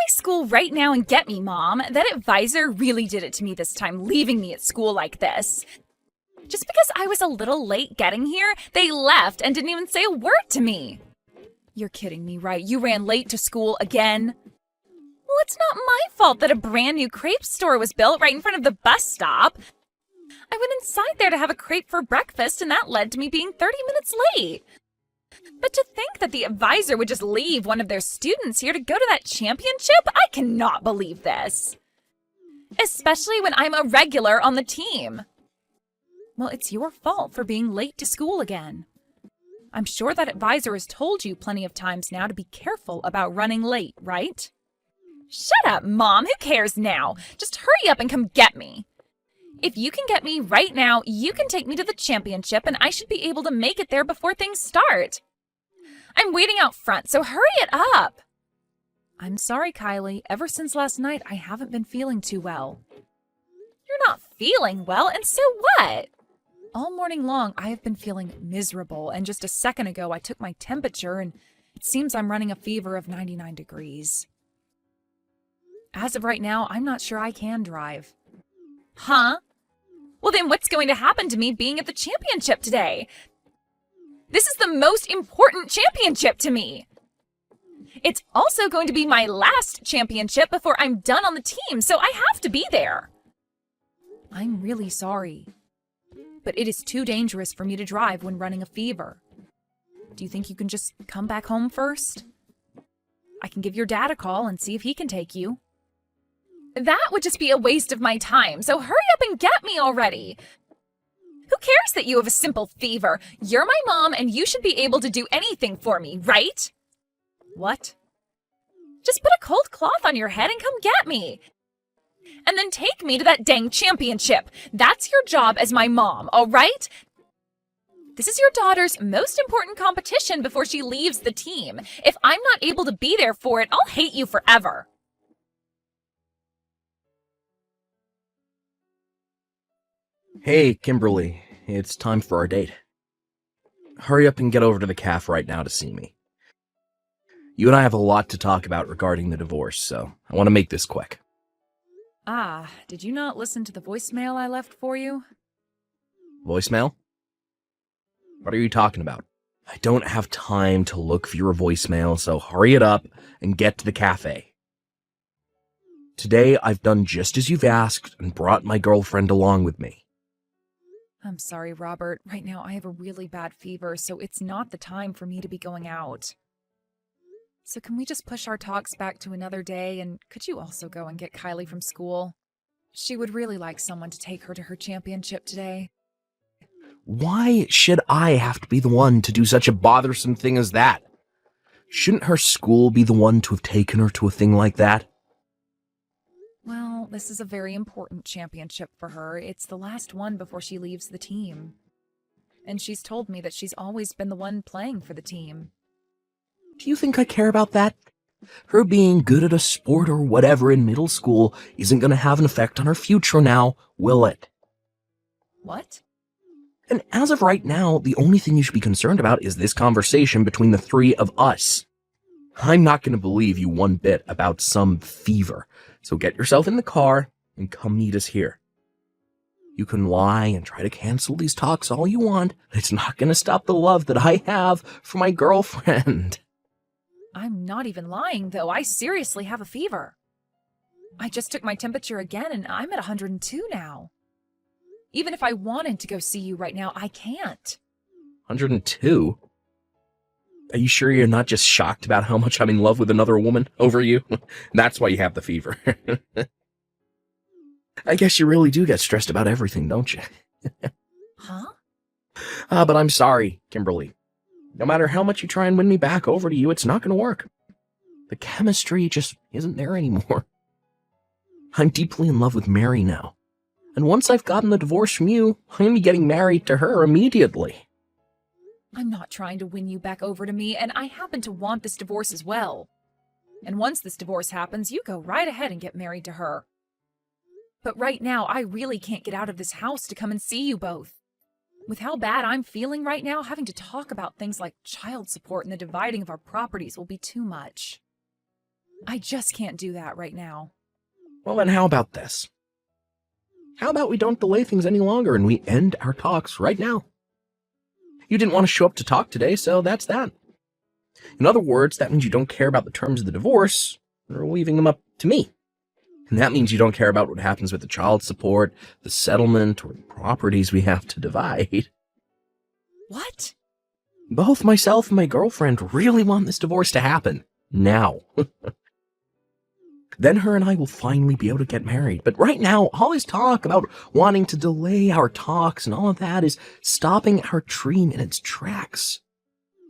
school right now and get me, Mom. That advisor really did it to me this time, leaving me at school like this. Just because I was a little late getting here, they left and didn't even say a word to me. You're kidding me, right? You ran late to school again? Well, it's not my fault that a brand new crepe store was built right in front of the bus stop. I went inside there to have a crepe for breakfast, and that led to me being 30 minutes late. But to think that the advisor would just leave one of their students here to go to that championship, I cannot believe this. Especially when I'm a regular on the team. Well, it's your fault for being late to school again. I'm sure that advisor has told you plenty of times now to be careful about running late, right? Shut up, Mom. Who cares now? Just hurry up and come get me. If you can get me right now, you can take me to the championship and I should be able to make it there before things start. I'm waiting out front, so hurry it up. I'm sorry, Kylie. Ever since last night, I haven't been feeling too well. You're not feeling well, and so what? All morning long, I have been feeling miserable, and just a second ago, I took my temperature, and it seems I'm running a fever of 99 degrees. As of right now, I'm not sure I can drive. Huh? Well, then what's going to happen to me being at the championship today? This is the most important championship to me. It's also going to be my last championship before I'm done on the team, so I have to be there. I'm really sorry, but it is too dangerous for me to drive when running a fever. Do you think you can just come back home first? I can give your dad a call and see if he can take you. That would just be a waste of my time, so hurry up and get me already. Who cares that you have a simple fever? You're my mom and you should be able to do anything for me, right? What? Just put a cold cloth on your head and come get me. And then take me to that dang championship. That's your job as my mom, all right? This is your daughter's most important competition before she leaves the team. If I'm not able to be there for it, I'll hate you forever. Hey, Kimberly, it's time for our date. Hurry up and get over to the cafe right now to see me. You and I have a lot to talk about regarding the divorce, so I want to make this quick. Ah, did you not listen to the voicemail I left for you? Voicemail? What are you talking about? I don't have time to look for your voicemail, so hurry it up and get to the cafe. Today, I've done just as you've asked and brought my girlfriend along with me. I'm sorry, Robert. Right now I have a really bad fever, so it's not the time for me to be going out. So can we just push our talks back to another day, and could you also go and get Kylie from school? She would really like someone to take her to her championship today. Why should I have to be the one to do such a bothersome thing as that? Shouldn't her school be the one to have taken her to a thing like that? Well, this is a very important championship for her. It's the last one before she leaves the team. And she's told me that she's always been the one playing for the team. Do you think I care about that? Her being good at a sport or whatever in middle school isn't going to have an effect on her future now, will it? What? And as of right now, the only thing you should be concerned about is this conversation between the three of us. I'm not going to believe you one bit about some fever, so get yourself in the car and come meet us here. You can lie and try to cancel these talks all you want, but it's not going to stop the love that I have for my girlfriend. I'm not even lying, though. I seriously have a fever. I just took my temperature again, and I'm at 102 now. Even if I wanted to go see you right now, I can't. 102? Are you sure you're not just shocked about how much I'm in love with another woman over you? That's why you have the fever. I guess you really do get stressed about everything, don't you? Huh? But I'm sorry, Kimberly. No matter how much you try and win me back over to you, it's not going to work. The chemistry just isn't there anymore. I'm deeply in love with Mary now. And once I've gotten the divorce from you, I'm going to be getting married to her immediately. I'm not trying to win you back over to me, and I happen to want this divorce as well. And once this divorce happens, you go right ahead and get married to her. But right now, I really can't get out of this house to come and see you both. With how bad I'm feeling right now, having to talk about things like child support and the dividing of our properties will be too much. I I just can't do that right now. Well, then how about this? How about we don't delay things any longer and we end our talks right now? You didn't want to show up to talk today, so that's that. In other words, that means you don't care about the terms of the divorce, or leaving them up to me. And that means you don't care about what happens with the child support, the settlement, or the properties we have to divide. What? Both myself and my girlfriend really want this divorce to happen. Now. Then her and I will finally be able to get married. But right now, all this talk about wanting to delay our talks and all of that is stopping our dream in its tracks.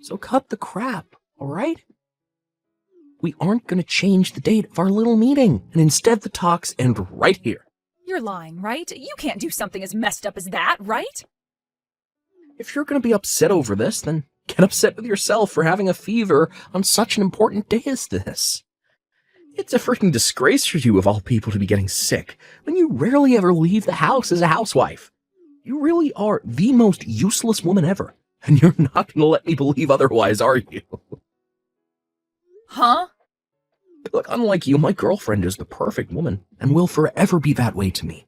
So cut the crap, all right? We aren't going to change the date of our little meeting, and instead the talks end right here. You're lying, right? You can't do something as messed up as that, right? If you're going to be upset over this, then get upset with yourself for having a fever on such an important day as this. It's a freaking disgrace for you, of all people, to be getting sick when you rarely ever leave the house as a housewife. You really are the most useless woman ever, and you're not going to let me believe otherwise, are you? Huh? Look, unlike you, my girlfriend is the perfect woman, and will forever be that way to me.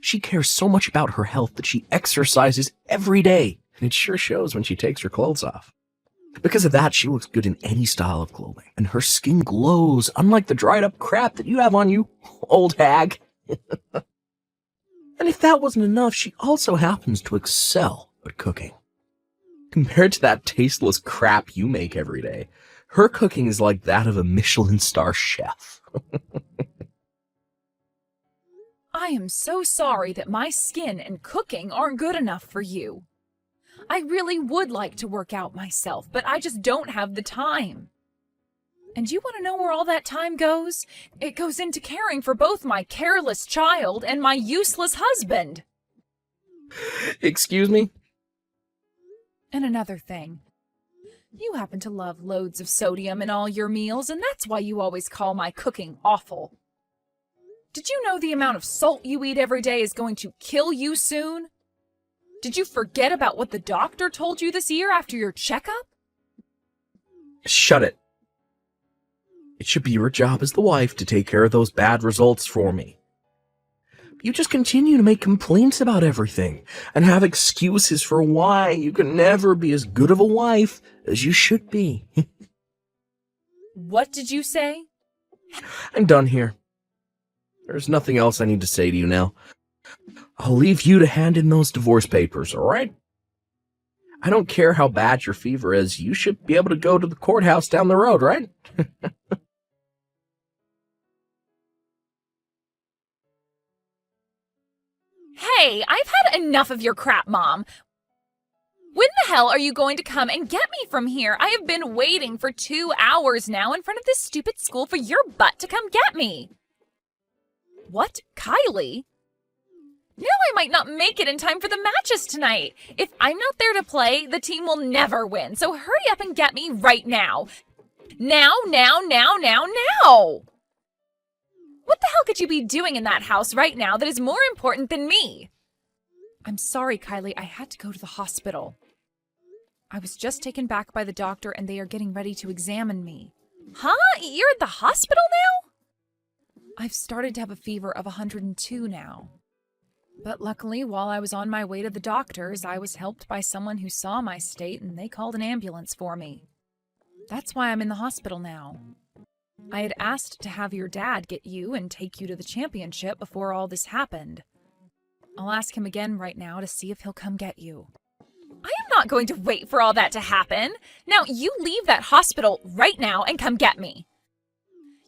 She cares so much about her health that she exercises every day, and it sure shows when she takes her clothes off. Because of that, she looks good in any style of clothing, and her skin glows, unlike the dried-up crap that you have on you, old hag. And if that wasn't enough, she also happens to excel at cooking. Compared to that tasteless crap you make every day, her cooking is like that of a Michelin star chef. I am so sorry that my skin and cooking aren't good enough for you. I really would like to work out myself, but I just don't have the time. And you want to know where all that time goes? It goes into caring for both my careless child and my useless husband. Excuse me? And another thing. You happen to love loads of sodium in all your meals, and that's why you always call my cooking awful. Did you know the amount of salt you eat every day is going to kill you soon? Did you forget about what the doctor told you this year after your checkup? Shut it. It should be your job as the wife to take care of those bad results for me. You just continue to make complaints about everything and have excuses for why you can never be as good of a wife as you should be. What did you say? I'm done here. There's nothing else I need to say to you now. I'll leave you to hand in those divorce papers, all right? I don't care how bad your fever is. You should be able to go to the courthouse down the road, right? Hey, I've had enough of your crap, Mom. When the hell are you going to come and get me from here? I have been waiting for 2 hours now in front of this stupid school for your butt to come get me. What? Kylie? Now I might not make it in time for the matches tonight. If I'm not there to play, the team will never win. So hurry up and get me right now. Now. What the hell could you be doing in that house right now that is more important than me? I'm sorry, Kylie. I had to go to the hospital. I was just taken back by the doctor and they are getting ready to examine me. Huh? You're at the hospital now? I've started to have a fever of 102 now. But luckily, while I was on my way to the doctor's, I was helped by someone who saw my state and they called an ambulance for me. That's why I'm in the hospital now. I had asked to have your dad get you and take you to the championship before all this happened. I'll ask him again right now to see if he'll come get you. I am not going to wait for all that to happen. Now, you leave that hospital right now and come get me.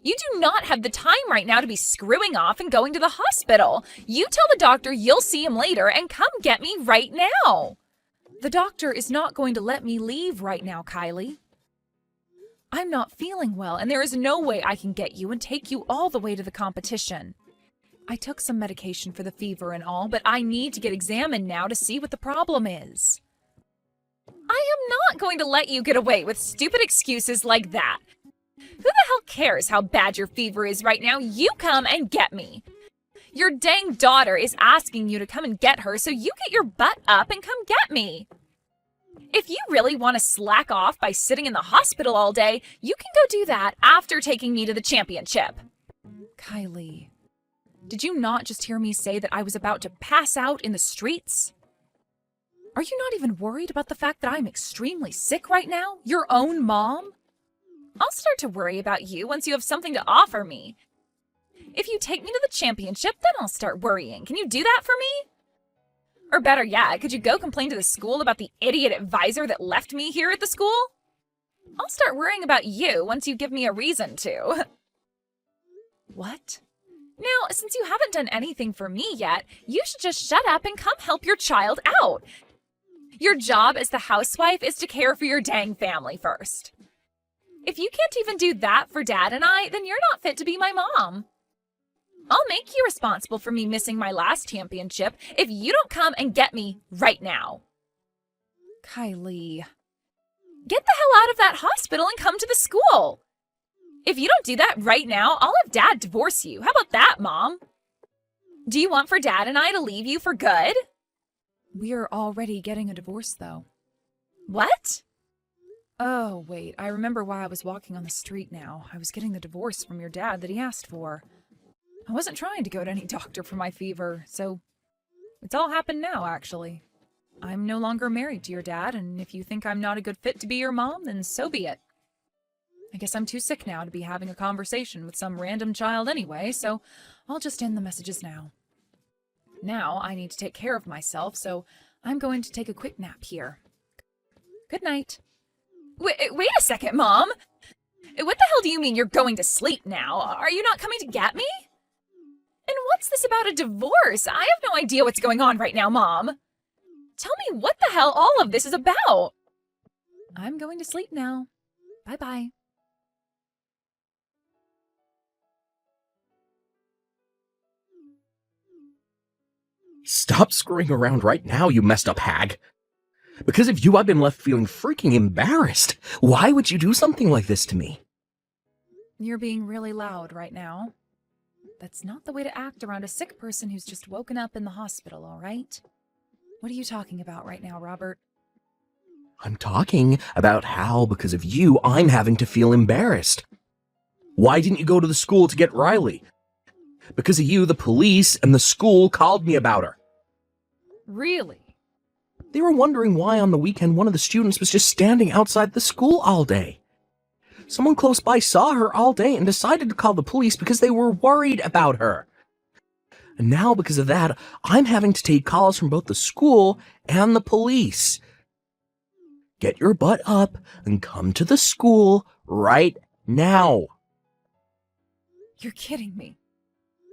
You do not have the time right now to be screwing off and going to the hospital. You tell the doctor you'll see him later and come get me right now. The doctor is not going to let me leave right now, Kylie. I'm not feeling well, and there is no way I can get you and take you all the way to the competition. I took some medication for the fever and all, but I need to get examined now to see what the problem is. I am not going to let you get away with stupid excuses like that. Who the hell cares how bad your fever is right now? You come and get me. Your dang daughter is asking you to come and get her, so you get your butt up and come get me. If you really want to slack off by sitting in the hospital all day, you can go do that after taking me to the championship. Kylie, did you not just hear me say that I was about to pass out in the streets? Are you not even worried about the fact that I'm extremely sick right now? Your own mom? I'll start to worry about you once you have something to offer me. If you take me to the championship, then I'll start worrying. Can you do that for me? Or better yet, could you go complain to the school about the idiot advisor that left me here at the school? I'll start worrying about you once you give me a reason to. What? Now, since you haven't done anything for me yet, you should just shut up and come help your child out. Your job as the housewife is to care for your dang family first. If you can't even do that for Dad and I, then you're not fit to be my mom. I'll make you responsible for me missing my last championship if you don't come and get me right now. Kylie, get the hell out of that hospital and come to the school. If you don't do that right now, I'll have Dad divorce you. How about that, Mom? Do you want for Dad and I to leave you for good? We're already getting a divorce, though. What? Oh, wait, I remember why I was walking on the street now. I was getting the divorce from your dad that he asked for. I wasn't trying to go to any doctor for my fever, so it's all happened now, actually. I'm no longer married to your dad, and if you think I'm not a good fit to be your mom, then so be it. I guess I'm too sick now to be having a conversation with some random child anyway, so I'll just end the messages now. Now I need to take care of myself, so I'm going to take a quick nap here. Good night. Wait a second, Mom! What the hell do you mean you're going to sleep now? Are you not coming to get me? And what's this about a divorce? I have no idea what's going on right now, Mom. Tell me what the hell all of this is about. I'm going to sleep now. Bye-bye. Stop screwing around right now, you messed up hag. Because of you, I've been left feeling freaking embarrassed. Why would you do something like this to me? You're being really loud right now. That's not the way to act around a sick person who's just woken up in the hospital, all right? What are you talking about right now, Robert? I'm talking about how, because of you, I'm having to feel embarrassed. Why didn't you go to the school to get Riley? Because of you, the police and the school called me about her. Really? They were wondering why on the weekend one of the students was just standing outside the school all day. Someone close by saw her all day and decided to call the police because they were worried about her. And now, because of that, I'm having to take calls from both the school and the police. Get your butt up and come to the school right now. You're kidding me.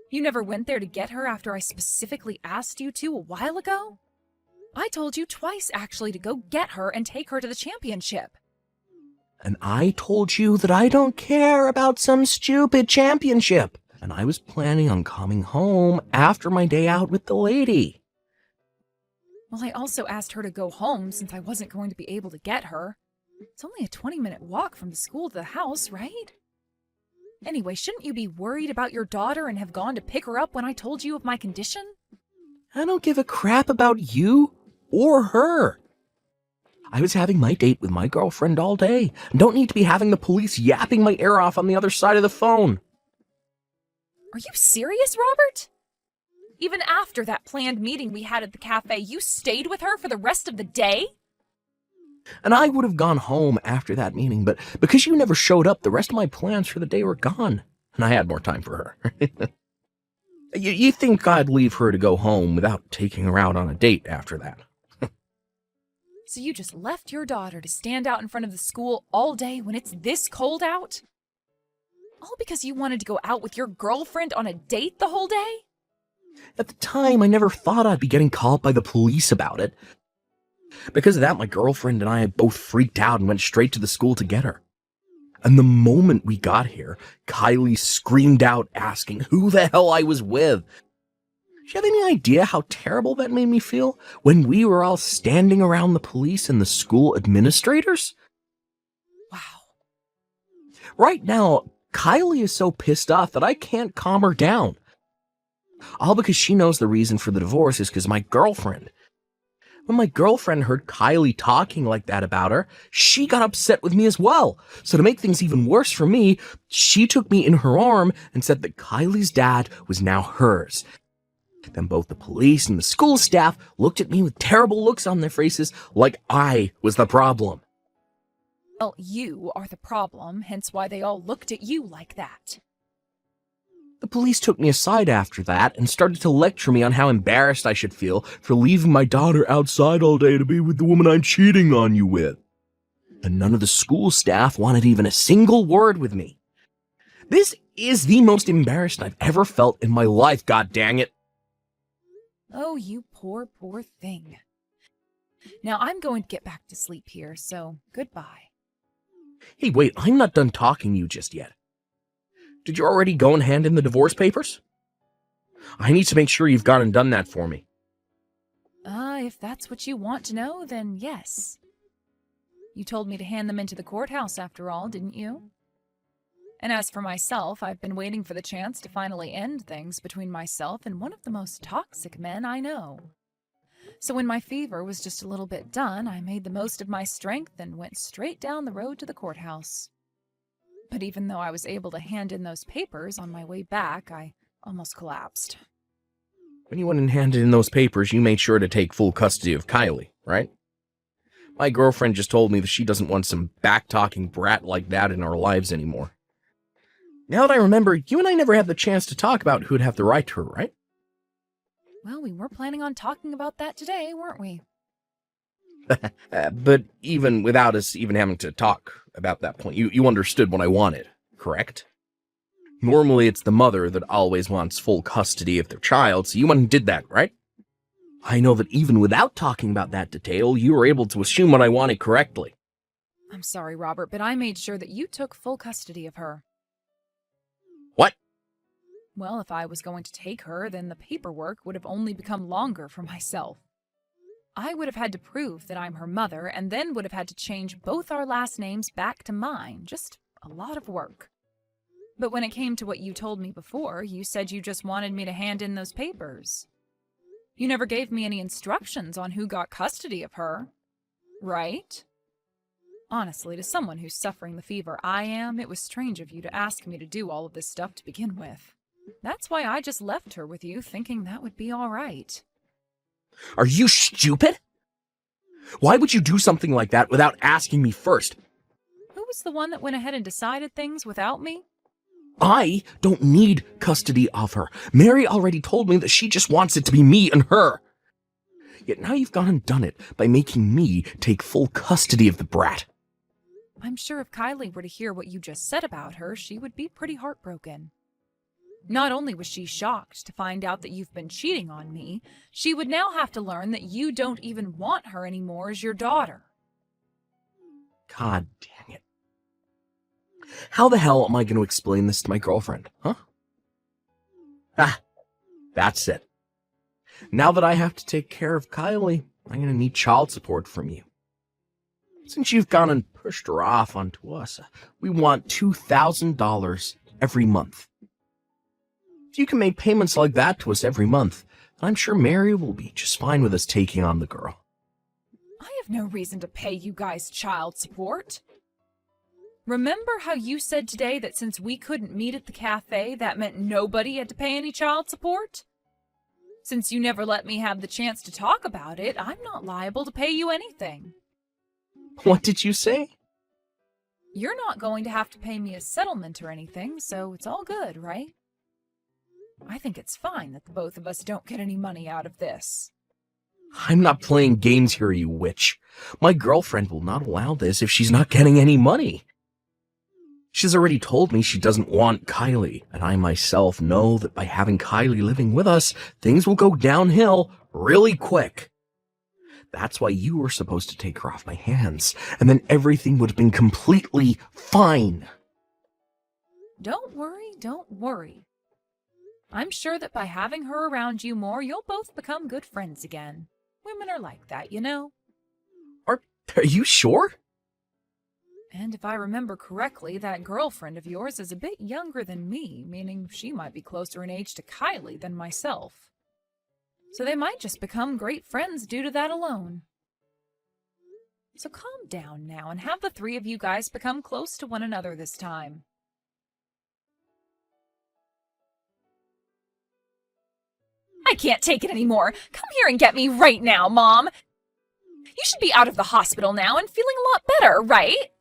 You never went there to get her after I specifically asked you to a while ago? I told you twice, actually, to go get her and take her to the championship. And I told you that I don't care about some stupid championship. And I was planning on coming home after my day out with the lady. Well, I also asked her to go home since I wasn't going to be able to get her. It's only a 20-minute walk from the school to the house, right? Anyway, shouldn't you be worried about your daughter and have gone to pick her up when I told you of my condition? I don't give a crap about you or her. I was having my date with my girlfriend all day. Don't need to be having the police yapping my ear off on the other side of the phone. Are you serious, Robert? Even after that planned meeting we had at the cafe, you stayed with her for the rest of the day? And I would have gone home after that meeting, but because you never showed up, the rest of my plans for the day were gone. And I had more time for her. You think I'd leave her to go home without taking her out on a date after that? So you just left your daughter to stand out in front of the school all day when it's this cold out? All because you wanted to go out with your girlfriend on a date the whole day? At the time, I never thought I'd be getting called by the police about it. Because of that, my girlfriend and I both freaked out and went straight to the school to get her. And the moment we got here, Kylie screamed out asking who the hell I was with. Do you have any idea how terrible that made me feel when we were all standing around the police and the school administrators? Wow. Right now, Kylie is so pissed off that I can't calm her down. All because she knows the reason for the divorce is because of my girlfriend. When my girlfriend heard Kylie talking like that about her, she got upset with me as well. So to make things even worse for me, she took me in her arm and said that Kylie's dad was now hers. Then both the police and the school staff looked at me with terrible looks on their faces like I was the problem. Well, you are the problem, hence why they all looked at you like that. The police took me aside after that and started to lecture me on how embarrassed I should feel for leaving my daughter outside all day to be with the woman I'm cheating on you with. And none of the school staff wanted even a single word with me. This is the most embarrassed I've ever felt in my life, god dang it. Oh, you poor, poor thing. Now I'm going to get back to sleep here, so goodbye. Hey, wait, I'm not done talking to you just yet. Did you already go and hand in the divorce papers? I need to make sure you've gone and done that for me. If that's what you want to know, then yes. You told me to hand them into the courthouse after all, didn't you? And as for myself, I've been waiting for the chance to finally end things between myself and one of the most toxic men I know. So when my fever was just a little bit done, I made the most of my strength and went straight down the road to the courthouse. But even though I was able to hand in those papers on my way back, I almost collapsed. When you went and handed in those papers, you made sure to take full custody of Kylie, right? My girlfriend just told me that she doesn't want some back-talking brat like that in our lives anymore. Now that I remember, you and I never had the chance to talk about who'd have the right to her, right? Well, we were planning on talking about that today, weren't we? But even without us even having to talk about that point, you understood what I wanted, correct? Normally it's the mother that always wants full custody of their child, so you went and did that, right? I know that even without talking about that detail, you were able to assume what I wanted correctly. I'm sorry, Robert, but I made sure that you took full custody of her. What? Well, if I was going to take her, then the paperwork would have only become longer for myself. I would have had to prove that I'm her mother, and then would have had to change both our last names back to mine. Just a lot of work. But when it came to what you told me before, you said you just wanted me to hand in those papers. You never gave me any instructions on who got custody of her, right? Honestly, to someone who's suffering the fever I am, it was strange of you to ask me to do all of this stuff to begin with. That's why I just left her with you, thinking that would be all right. Are you stupid? Why would you do something like that without asking me first? Who was the one that went ahead and decided things without me? I don't need custody of her. Mary already told me that she just wants it to be me and her. Yet now you've gone and done it by making me take full custody of the brat. I'm sure if Kylie were to hear what you just said about her, she would be pretty heartbroken. Not only was she shocked to find out that you've been cheating on me, she would now have to learn that you don't even want her anymore as your daughter. God dang it. How the hell am I going to explain this to my girlfriend, huh? That's it. Now that I have to take care of Kylie, I'm going to need child support from you. Since you've gone and pushed her off onto us, we want $2,000 every month. If you can make payments like that to us every month, I'm sure Mary will be just fine with us taking on the girl. I have no reason to pay you guys child support. Remember how you said today that since we couldn't meet at the cafe, that meant nobody had to pay any child support? Since you never let me have the chance to talk about it, I'm not liable to pay you anything. What did you say? You're not going to have to pay me a settlement or anything, so it's all good, right? I think it's fine that the both of us don't get any money out of this. I'm not playing games here, you witch. My girlfriend will not allow this if she's not getting any money. She's already told me she doesn't want Kylie, and I myself know that by having Kylie living with us, things will go downhill really quick. That's why you were supposed to take her off my hands, and then everything would have been completely fine. Don't worry. I'm sure that by having her around you more, you'll both become good friends again. Women are like that, you know? Are you sure? And if I remember correctly, that girlfriend of yours is a bit younger than me, meaning she might be closer in age to Kylie than myself. So they might just become great friends due to that alone. So calm down now and have the three of you guys become close to one another this time. I can't take it anymore. Come here and get me right now, Mom. You should be out of the hospital now and feeling a lot better, right?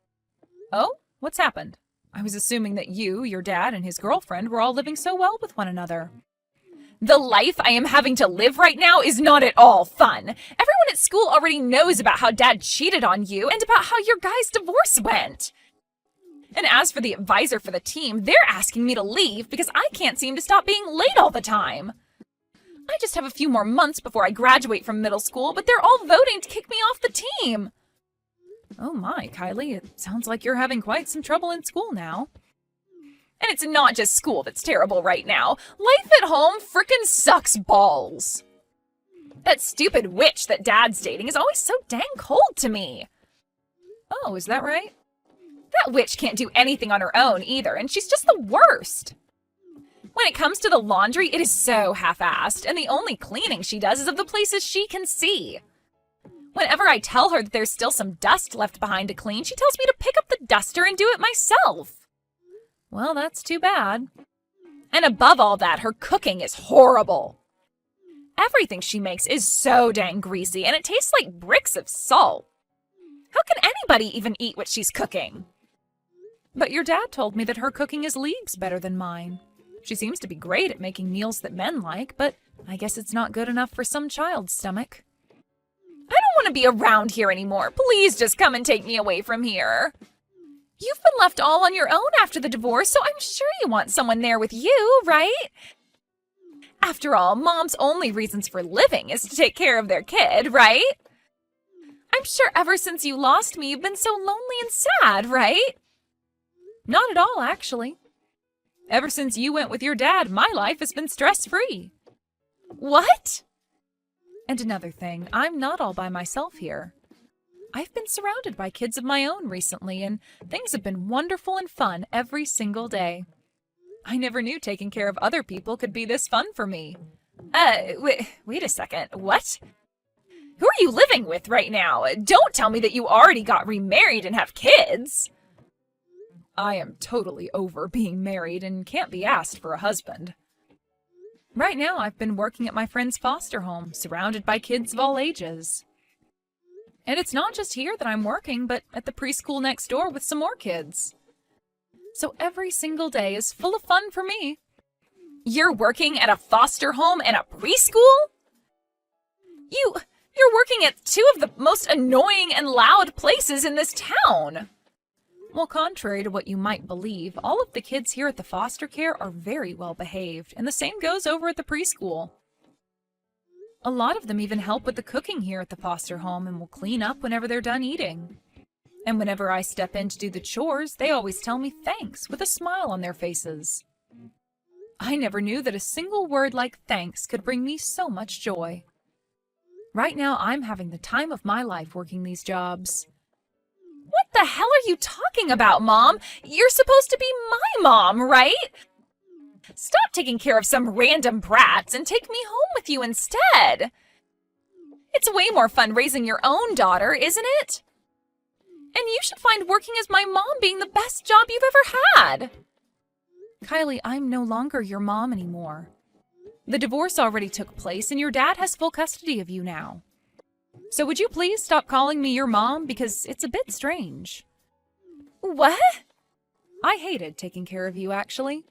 Oh, what's happened? I was assuming that you, your dad, and his girlfriend were all living so well with one another. The life I am having to live right now is not at all fun. Everyone at school already knows about how Dad cheated on you and about how your guys' divorce went. And as for the advisor for the team, they're asking me to leave because I can't seem to stop being late all the time. I just have a few more months before I graduate from middle school, but they're all voting to kick me off the team. Oh my, Kylie, it sounds like you're having quite some trouble in school now. And it's not just school that's terrible right now. Life at home frickin' sucks balls. That stupid witch that Dad's dating is always so dang cold to me. Oh, is that right? That witch can't do anything on her own either, and she's just the worst. When it comes to the laundry, it is so half-assed, and the only cleaning she does is of the places she can see. Whenever I tell her that there's still some dust left behind to clean, she tells me to pick up the duster and do it myself. Well, that's too bad. And above all that, her cooking is horrible. Everything she makes is so dang greasy, and it tastes like bricks of salt. How can anybody even eat what she's cooking? But your dad told me that her cooking is leagues better than mine. She seems to be great at making meals that men like, but I guess it's not good enough for some child's stomach. I don't want to be around here anymore. Please just come and take me away from here. You've been left all on your own after the divorce, so I'm sure you want someone there with you, right? After all, Mom's only reasons for living is to take care of their kid, right? I'm sure ever since you lost me, you've been so lonely and sad, right? Not at all, actually. Ever since you went with your dad, my life has been stress-free. What? And another thing, I'm not all by myself here. I've been surrounded by kids of my own recently, and things have been wonderful and fun every single day. I never knew taking care of other people could be this fun for me. Wait a second, what? Who are you living with right now? Don't tell me that you already got remarried and have kids. I am totally over being married and can't be asked for a husband. Right now, I've been working at my friend's foster home, surrounded by kids of all ages. And it's not just here that I'm working, but at the preschool next door with some more kids. So every single day is full of fun for me. You're working at a foster home and a preschool? You're working at two of the most annoying and loud places in this town. Well, contrary to what you might believe, all of the kids here at the foster care are very well behaved, and the same goes over at the preschool. A lot of them even help with the cooking here at the foster home and will clean up whenever they're done eating. And whenever I step in to do the chores, they always tell me thanks with a smile on their faces. I never knew that a single word like thanks could bring me so much joy. Right now, I'm having the time of my life working these jobs. What the hell are you talking about, Mom? You're supposed to be my mom, right? Stop taking care of some random brats and take me home with you instead. It's way more fun raising your own daughter, isn't it? And you should find working as my mom being the best job you've ever had. Kylie, I'm no longer your mom anymore. The divorce already took place and your dad has full custody of you now. So would you please stop calling me your mom because it's a bit strange. What? I hated taking care of you, actually.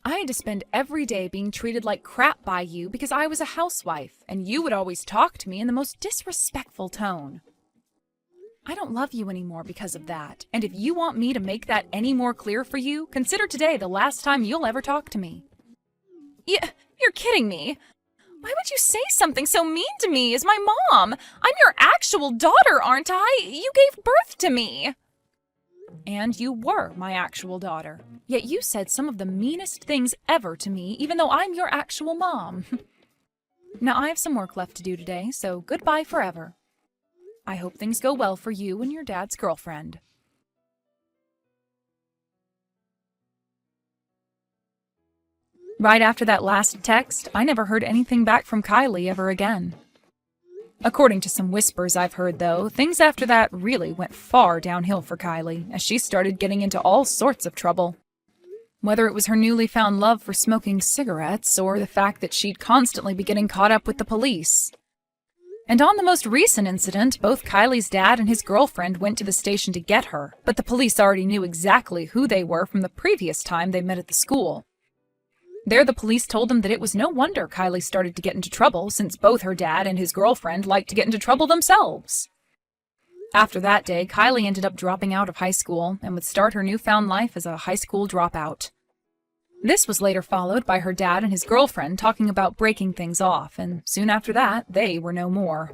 I had to spend every day being treated like crap by you because I was a housewife, and you would always talk to me in the most disrespectful tone. I don't love you anymore because of that, and if you want me to make that any more clear for you, consider today the last time you'll ever talk to me. You're kidding me. Why would you say something so mean to me as my mom? I'm your actual daughter, aren't I? You gave birth to me. And you were my actual daughter. Yet you said some of the meanest things ever to me, even though I'm your actual mom. Now I have some work left to do today, so goodbye forever. I hope things go well for you and your dad's girlfriend. Right after that last text, I never heard anything back from Kylie ever again. According to some whispers I've heard, though, things after that really went far downhill for Kylie, as she started getting into all sorts of trouble. Whether it was her newly found love for smoking cigarettes, or the fact that she'd constantly be getting caught up with the police. And on the most recent incident, both Kylie's dad and his girlfriend went to the station to get her, but the police already knew exactly who they were from the previous time they met at the school. There, the police told them that it was no wonder Kylie started to get into trouble, since both her dad and his girlfriend liked to get into trouble themselves. After that day, Kylie ended up dropping out of high school and would start her newfound life as a high school dropout. This was later followed by her dad and his girlfriend talking about breaking things off, and soon after that, they were no more.